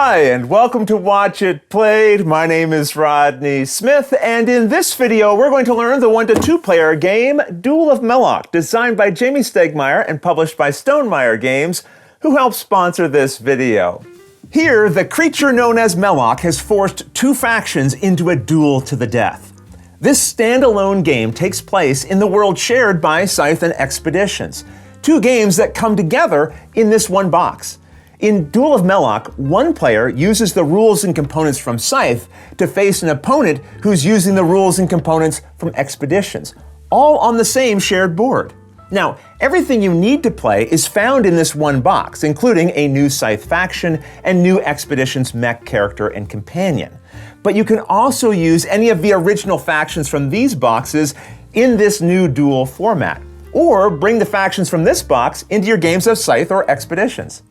Hi, and welcome to Watch It Played. My name is Rodney Smith, and in this video, we're going to learn the 1 to 2 player game, Duel of Meloch, designed by Jamie Stegmaier and published by Stonemaier Games, who helped sponsor this video. Here, the creature known as Meloch has forced two factions into a duel to the death. This standalone game takes place in the world shared by Scythe and Expeditions, two games that come together in this one box. In Duel of Meloch, one player uses the rules and components from Scythe to face an opponent who's using the rules and components from Expeditions, all on the same shared board. Now, everything you need to play is found in this one box, including a new Scythe faction and new Expeditions mech character and companion. But you can also use any of the original factions from these boxes in this new duel format, or bring the factions from this box into your games of Scythe or Expeditions.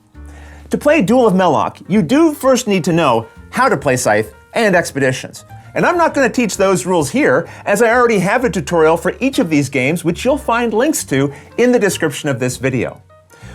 To play Duel of Meloch, you do first need to know how to play Scythe and Expeditions. And I'm not going to teach those rules here, as I already have a tutorial for each of these games, which you'll find links to in the description of this video.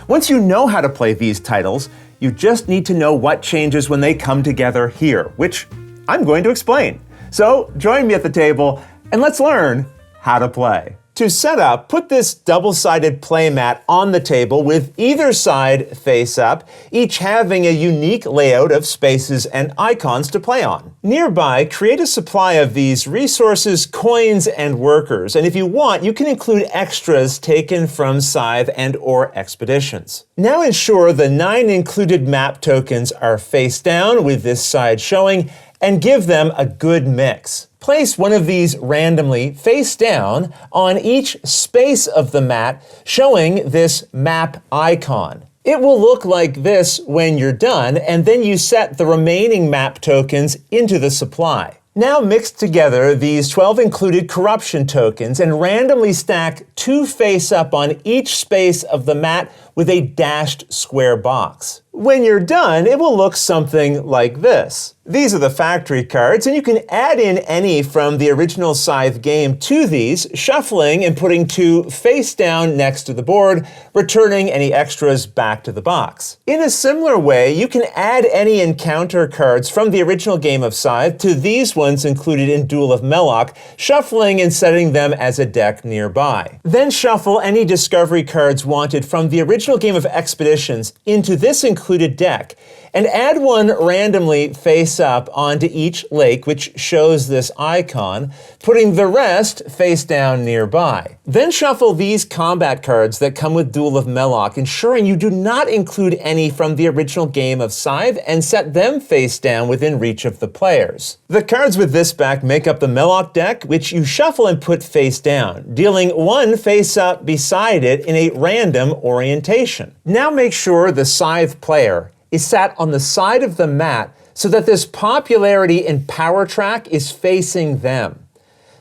Once you know how to play these titles, you just need to know what changes when they come together here, which I'm going to explain. So join me at the table and let's learn how to play. To set up, put this double-sided playmat on the table with either side face up, each having a unique layout of spaces and icons to play on. Nearby, create a supply of these resources, coins, and workers, and if you want, you can include extras taken from Scythe and/or Expeditions. Now ensure the 9 included map tokens are face down with this side showing, and give them a good mix. Place one of these randomly face down on each space of the mat, showing this map icon. It will look like this when you're done, and then you set the remaining map tokens into the supply. Now mix together these 12 included corruption tokens and randomly stack 2 face up on each space of the mat with a dashed square box. When you're done, it will look something like this. These are the factory cards, and you can add in any from the original Scythe game to these, shuffling and putting 2 face down next to the board, returning any extras back to the box. In a similar way, you can add any encounter cards from the original game of Scythe to these ones included in Duel of Meloch, shuffling and setting them as a deck nearby. Then shuffle any discovery cards wanted from the original game of Expeditions into this included deck, and add one randomly face up onto each lake, which shows this icon, putting the rest face down nearby. Then shuffle these combat cards that come with Duel of Meloch, ensuring you do not include any from the original game of Scythe, and set them face down within reach of the players. The cards with this back make up the Meloch Deck, which you shuffle and put face down, dealing 1 face up beside it in a random orientation. Now make sure the Scythe player is sat on the side of the mat so that this popularity and power track is facing them.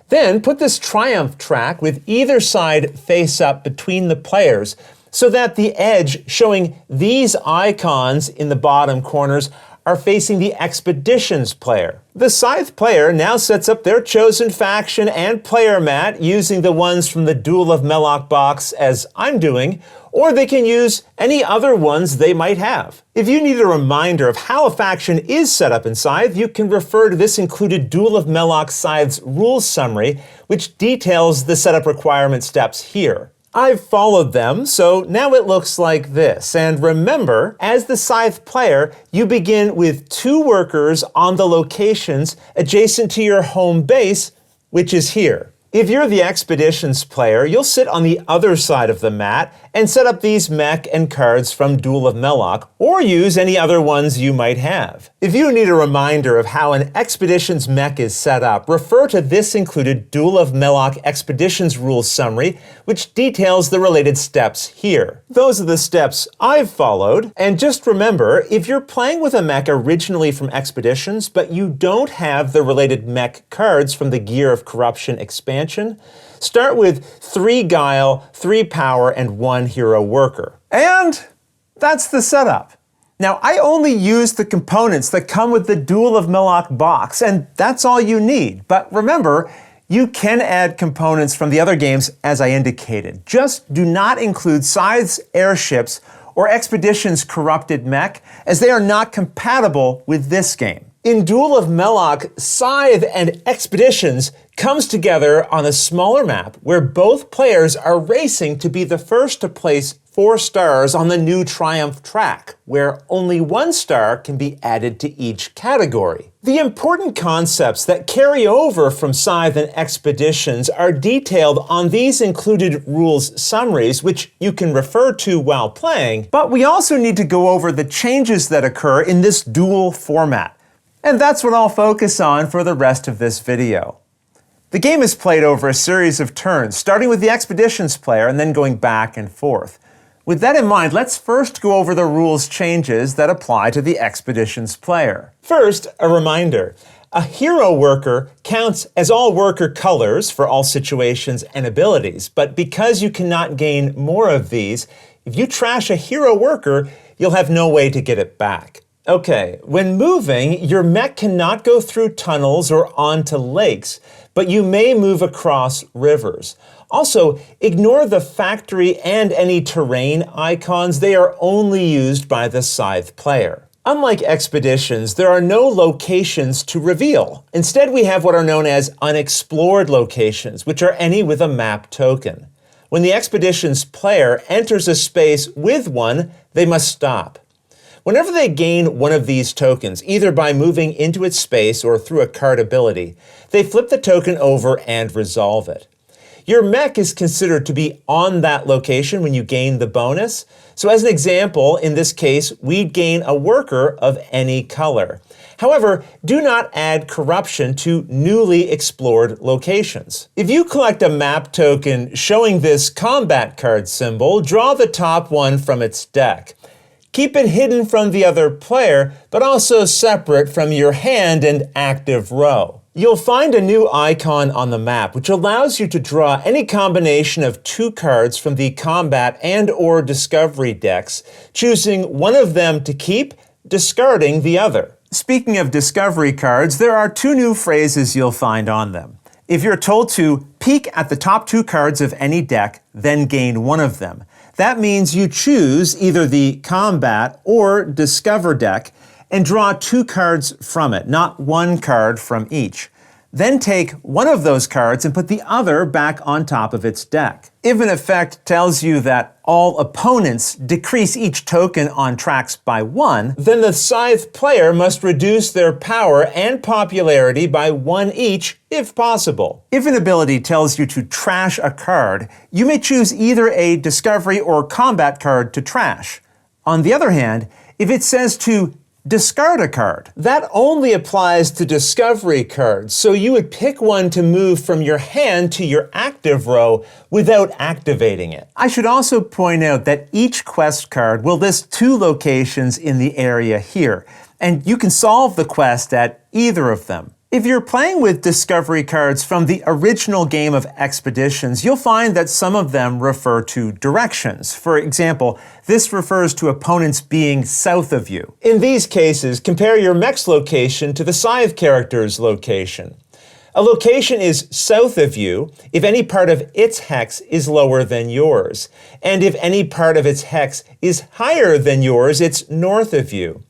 Then put this triumph track with either side face up between the players so that the edge showing these icons in the bottom corners are facing the Expeditions player. The Scythe player now sets up their chosen faction and player mat using the ones from the Duel of Meloch box as I'm doing, or they can use any other ones they might have. If you need a reminder of how a faction is set up in Scythe, you can refer to this included Duel of Meloch Scythe's rules summary, which details the setup requirement steps here. I've followed them, so now it looks like this. And remember, as the Scythe player, you begin with 2 workers on the locations adjacent to your home base, which is here. If you're the Expeditions player, you'll sit on the other side of the mat and set up these mech and cards from Duel of Meloch, or use any other ones you might have. If you need a reminder of how an Expeditions mech is set up, refer to this included Duel of Meloch Expeditions rules summary, which details the related steps here. Those are the steps I've followed, and just remember, if you're playing with a mech originally from Expeditions, but you don't have the related mech cards from the Gear of Corruption expansion, start with 3 Guile, 3 Power, and 1 Hero Worker. And that's the setup. Now, I only use the components that come with the Duel of Meloch box, and that's all you need. But remember, you can add components from the other games as I indicated. Just do not include Scythe's airships or Expeditions Corrupted Mech, as they are not compatible with this game. In Duel of Meloch, Scythe and Expeditions comes together on a smaller map where both players are racing to be the first to place 4 stars on the new Triumph track, where only 1 star can be added to each category. The important concepts that carry over from Scythe and Expeditions are detailed on these included rules summaries, which you can refer to while playing, but we also need to go over the changes that occur in this duel format. And that's what I'll focus on for the rest of this video. The game is played over a series of turns, starting with the Expeditions player and then going back and forth. With that in mind, let's first go over the rules changes that apply to the Expeditions player. First, a reminder. A hero worker counts as all worker colors for all situations and abilities, but because you cannot gain more of these, if you trash a hero worker, you'll have no way to get it back. Okay, when moving, your mech cannot go through tunnels or onto lakes, but you may move across rivers. Also, ignore the factory and any terrain icons. They are only used by the Scythe player. Unlike Expeditions, there are no locations to reveal. Instead, we have what are known as Unexplored Locations, which are any with a map token. When the Expeditions player enters a space with one, they must stop. Whenever they gain one of these tokens, either by moving into its space or through a card ability, they flip the token over and resolve it. Your mech is considered to be on that location when you gain the bonus. So as an example, in this case, we'd gain a worker of any color. However, do not add corruption to newly explored locations. If you collect a map token showing this combat card symbol, draw the top one from its deck. Keep it hidden from the other player, but also separate from your hand and active row. You'll find a new icon on the map, which allows you to draw any combination of 2 cards from the combat and/or discovery decks, choosing one of them to keep, discarding the other. Speaking of discovery cards, there are 2 new phrases you'll find on them. If you're told to peek at the top 2 cards of any deck, then gain one of them, that means you choose either the combat or discover deck and draw 2 cards from it, not 1 card from each. Then take one of those cards and put the other back on top of its deck. If an effect tells you that all opponents decrease each token on tracks by 1, then the Scythe player must reduce their power and popularity by 1 each, if possible. If an ability tells you to trash a card, you may choose either a discovery or combat card to trash. On the other hand, if it says to discard a card, that only applies to discovery cards, so you would pick one to move from your hand to your active row without activating it. I should also point out that each quest card will list 2 locations in the area here, and you can solve the quest at either of them. If you're playing with discovery cards from the original game of Expeditions, you'll find that some of them refer to directions. For example, this refers to opponents being south of you. In these cases, compare your mech's location to the Scythe character's location. A location is south of you if any part of its hex is lower than yours, and if any part of its hex is higher than yours, it's north of you.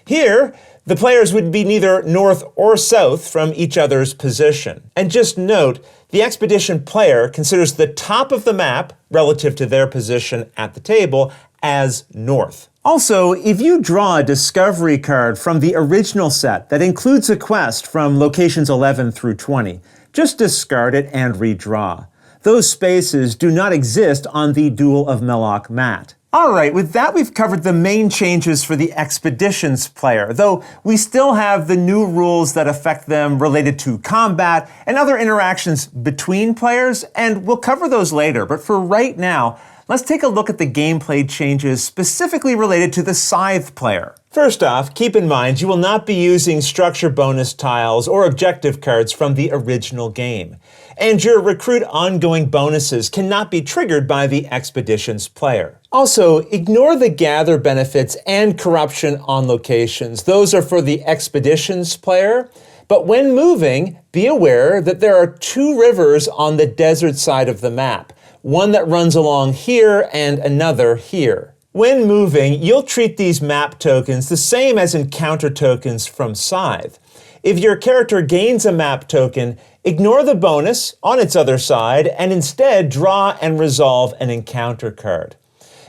Here, the players would be neither north or south from each other's position. And just note, the Expedition player considers the top of the map, relative to their position at the table, as north. Also, if you draw a discovery card from the original set that includes a quest from locations 11 through 20, just discard it and redraw. Those spaces do not exist on the Duel of Meloch mat. Alright, with that we've covered the main changes for the Expeditions player, though we still have the new rules that affect them related to combat and other interactions between players, and we'll cover those later. But for right now, let's take a look at the gameplay changes specifically related to the Scythe player. First off, keep in mind you will not be using structure bonus tiles or objective cards from the original game, and your recruit ongoing bonuses cannot be triggered by the Expeditions player. Also, ignore the gather benefits and corruption on locations. Those are for the Expeditions player, but when moving, be aware that there are 2 rivers on the desert side of the map, one that runs along here and another here. When moving, you'll treat these map tokens the same as encounter tokens from Scythe. If your character gains a map token, ignore the bonus on its other side and instead draw and resolve an encounter card.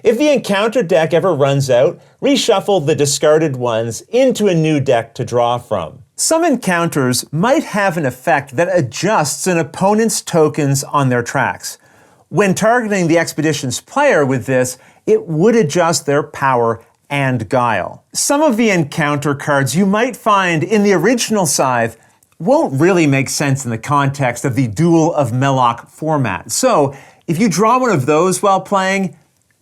If the encounter deck ever runs out, reshuffle the discarded ones into a new deck to draw from. Some encounters might have an effect that adjusts an opponent's tokens on their tracks. When targeting the expedition's player with this, it would adjust their power and guile. Some of the encounter cards you might find in the original Scythe won't really make sense in the context of the Duel of Meloch format. So if you draw one of those while playing,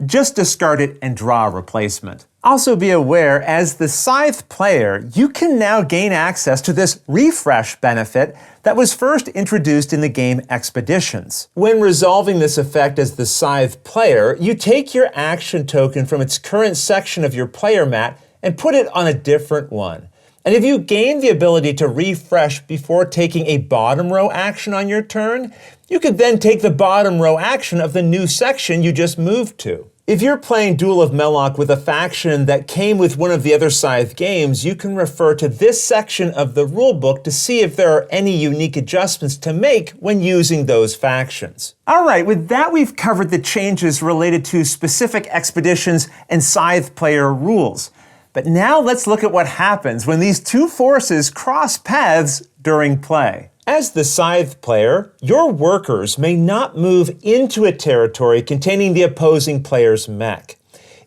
just discard it and draw a replacement. Also be aware, as the Scythe player, you can now gain access to this refresh benefit that was first introduced in the game Expeditions. When resolving this effect as the Scythe player, you take your action token from its current section of your player mat and put it on a different one. And if you gain the ability to refresh before taking a bottom row action on your turn, you could then take the bottom row action of the new section you just moved to. If you're playing Duel of Meloch with a faction that came with one of the other Scythe games, you can refer to this section of the rulebook to see if there are any unique adjustments to make when using those factions. All right, with that we've covered the changes related to specific expeditions and Scythe player rules. But now let's look at what happens when these two forces cross paths during play. As the Scythe player, your workers may not move into a territory containing the opposing player's mech.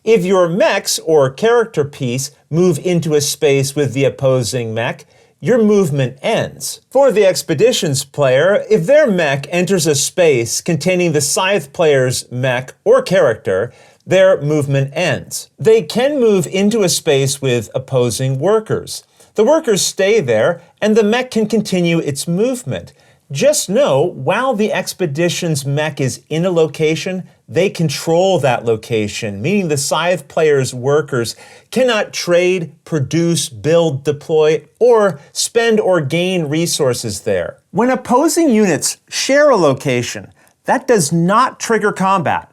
If your mechs or character piece move into a space with the opposing mech, your movement ends. For the Expeditions player, if their mech enters a space containing the Scythe player's mech or character, their movement ends. They can move into a space with opposing workers. The workers stay there, and the mech can continue its movement. Just know, while the Expedition's mech is in a location, they control that location, meaning the Scythe player's workers cannot trade, produce, build, deploy, or spend or gain resources there. When opposing units share a location, that does not trigger combat.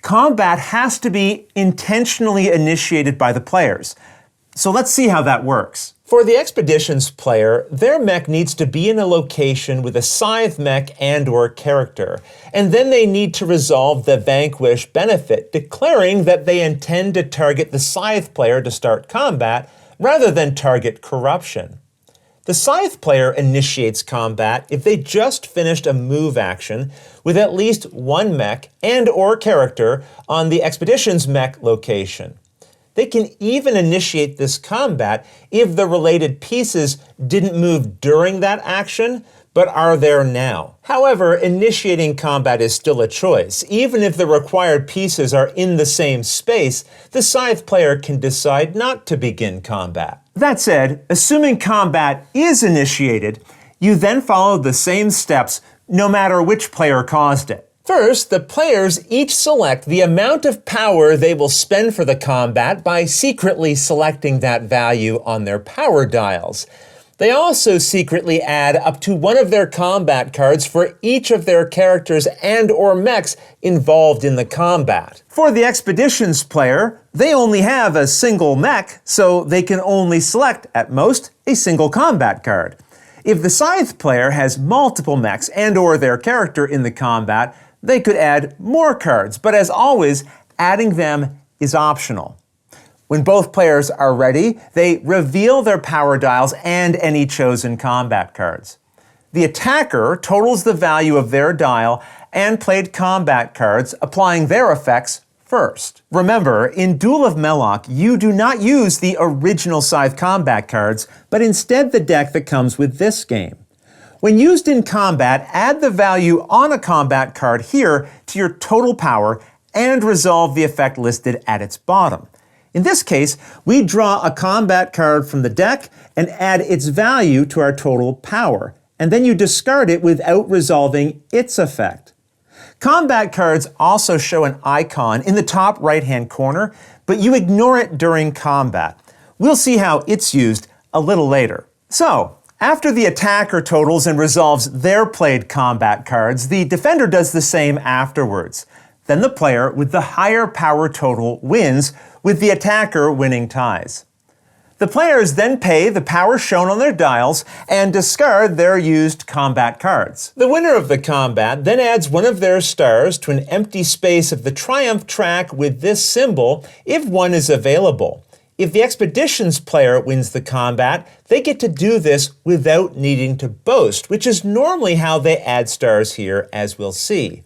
Combat has to be intentionally initiated by the players. So let's see how that works. For the Expeditions player, their mech needs to be in a location with a Scythe mech and/or character, and then they need to resolve the Vanquish benefit, declaring that they intend to target the Scythe player to start combat, rather than target corruption. The Scythe player initiates combat if they just finished a move action with at least one mech and/or character on the Expeditions mech location. They can even initiate this combat if the related pieces didn't move during that action, but are there now. However, initiating combat is still a choice. Even if the required pieces are in the same space, the Scythe player can decide not to begin combat. That said, assuming combat is initiated, you then follow the same steps no matter which player caused it. First, the players each select the amount of power they will spend for the combat by secretly selecting that value on their power dials. They also secretly add up to one of their combat cards for each of their characters and/or mechs involved in the combat. For the Expeditions player, they only have a single mech, so they can only select, at most, a single combat card. If the Scythe player has multiple mechs and/or their character in the combat, they could add more cards, but as always, adding them is optional. When both players are ready, they reveal their power dials and any chosen combat cards. The attacker totals the value of their dial and played combat cards, applying their effects first. Remember, in Duel of Meloch, you do not use the original Scythe combat cards, but instead the deck that comes with this game. When used in combat, add the value on a combat card here to your total power and resolve the effect listed at its bottom. In this case, we draw a combat card from the deck and add its value to our total power, and then you discard it without resolving its effect. Combat cards also show an icon in the top right-hand corner, but you ignore it during combat. We'll see how it's used a little later. So, after the attacker totals and resolves their played combat cards, the defender does the same afterwards. Then the player with the higher power total wins, with the attacker winning ties. The players then pay the power shown on their dials and discard their used combat cards. The winner of the combat then adds one of their stars to an empty space of the triumph track with this symbol if one is available. If the expeditions player wins the combat, they get to do this without needing to boast, which is normally how they add stars here, as we'll see.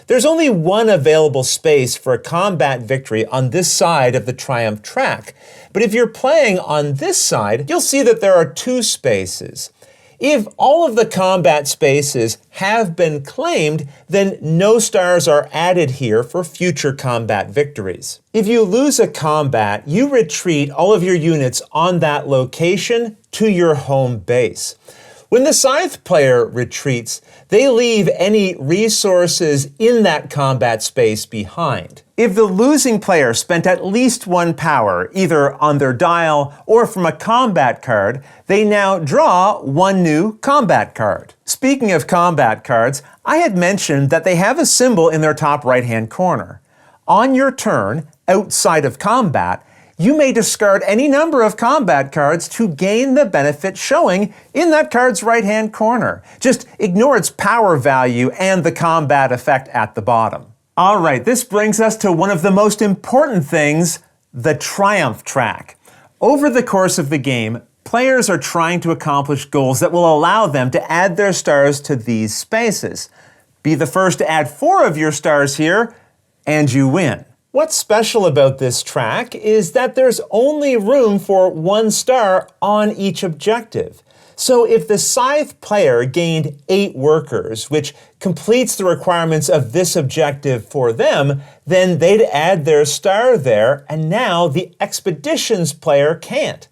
There's only one available space for a combat victory on this side of the triumph track. But if you're playing on this side, you'll see that there are two spaces. If all of the combat spaces have been claimed, then no stars are added here for future combat victories. If you lose a combat, you retreat all of your units on that location to your home base. When the Scythe player retreats, they leave any resources in that combat space behind. If the losing player spent at least one power, either on their dial or from a combat card, they now draw one new combat card. Speaking of combat cards, I had mentioned that they have a symbol in their top right-hand corner. On your turn, outside of combat, you may discard any number of combat cards to gain the benefit showing in that card's right-hand corner. Just ignore its power value and the combat effect at the bottom. All right, this brings us to one of the most important things, the triumph track. Over the course of the game, players are trying to accomplish goals that will allow them to add their stars to these spaces. Be the first to add 4 of your stars here, and you win. What's special about this track is that there's only room for 1 star on each objective. So if the Scythe player gained 8 workers, which completes the requirements of this objective for them, then they'd add their star there, and now the Expeditions player can't.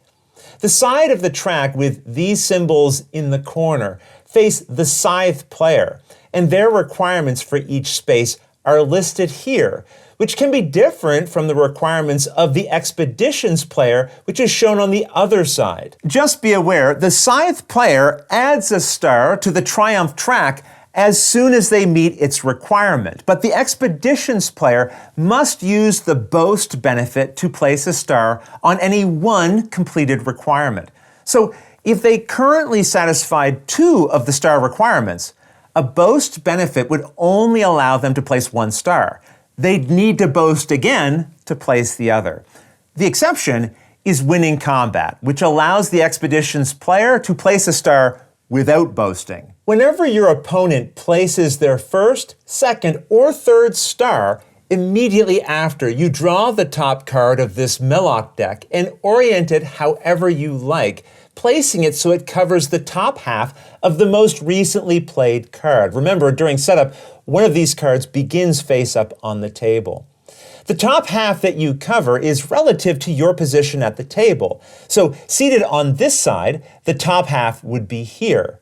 The side of the track with these symbols in the corner face the Scythe player, and their requirements for each space are listed here, which can be different from the requirements of the Expeditions player, which is shown on the other side. Just be aware, the Scythe player adds a star to the Triumph track as soon as they meet its requirement, but the Expeditions player must use the Boast benefit to place a star on any one completed requirement. So if they currently satisfied 2 of the star requirements, a Boast benefit would only allow them to place 1 star. They'd need to boast again to place the other. The exception is winning combat, which allows the Expeditions player to place a star without boasting. Whenever your opponent places their first, second, or third star, immediately after, you draw the top card of this Meloch deck and orient it however you like, placing it so it covers the top half of the most recently played card. Remember, during setup, one of these cards begins face up on the table. The top half that you cover is relative to your position at the table. So seated on this side, the top half would be here.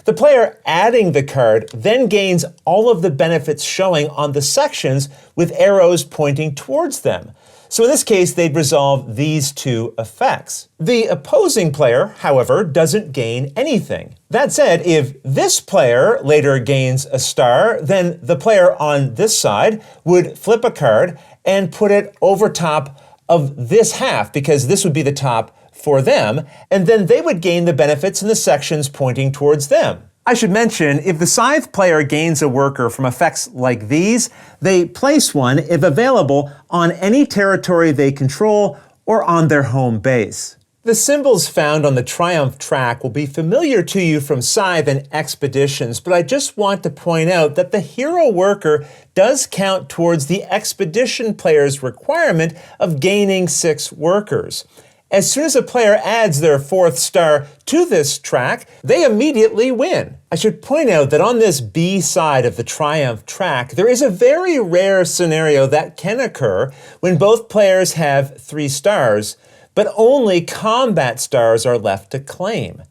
The player adding the card then gains all of the benefits showing on the sections with arrows pointing towards them. So in this case, they'd resolve these 2 effects. The opposing player, however, doesn't gain anything. That said, if this player later gains a star, then the player on this side would flip a card and put it over top of this half, because this would be the top for them, and then they would gain the benefits in the sections pointing towards them. I should mention, if the Scythe player gains a worker from effects like these, they place one, if available, on any territory they control or on their home base. The symbols found on the Triumph track will be familiar to you from Scythe and Expeditions, but I just want to point out that the hero worker does count towards the Expedition player's requirement of gaining 6 workers. As soon as a player adds their 4th star to this track, they immediately win. I should point out that on this B side of the Triumph track, there is a very rare scenario that can occur when both players have 3 stars, but only combat stars are left to claim.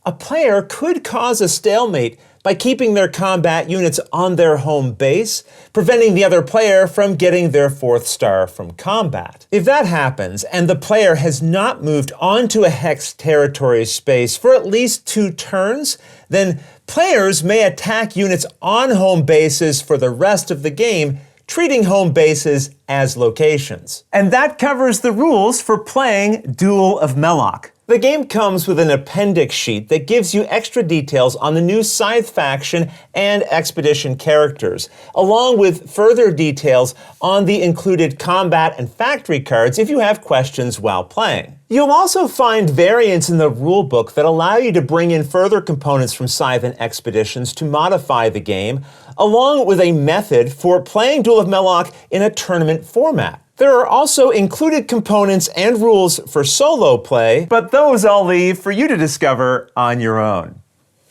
A player could cause a stalemate by keeping their combat units on their home base, preventing the other player from getting their 4th star from combat. If that happens, and the player has not moved onto a hex territory space for at least 2 turns, then players may attack units on home bases for the rest of the game, treating home bases as locations. And that covers the rules for playing Duel of Meloch. The game comes with an appendix sheet that gives you extra details on the new Scythe faction and expedition characters, along with further details on the included combat and factory cards if you have questions while playing. You'll also find variants in the rulebook that allow you to bring in further components from Scythe and expeditions to modify the game, along with a method for playing Duel of Meloch in a tournament format. There are also included components and rules for solo play, but those I'll leave for you to discover on your own.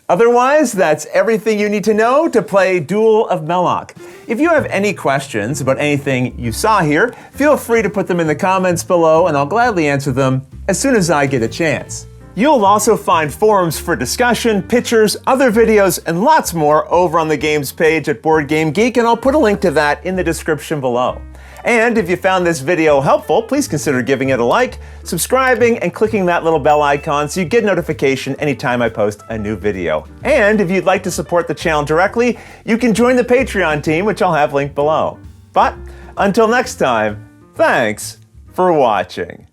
Otherwise, that's everything you need to know to play Duel of Meloch. If you have any questions about anything you saw here, feel free to put them in the comments below and I'll gladly answer them as soon as I get a chance. You'll also find forums for discussion, pictures, other videos, and lots more over on the games page at Board Game Geek, and I'll put a link to that in the description below. And if you found this video helpful, please consider giving it a like, subscribing, and clicking that little bell icon so you get notification anytime I post a new video. And if you'd like to support the channel directly, you can join the Patreon team, which I'll have linked below. But until next time, thanks for watching.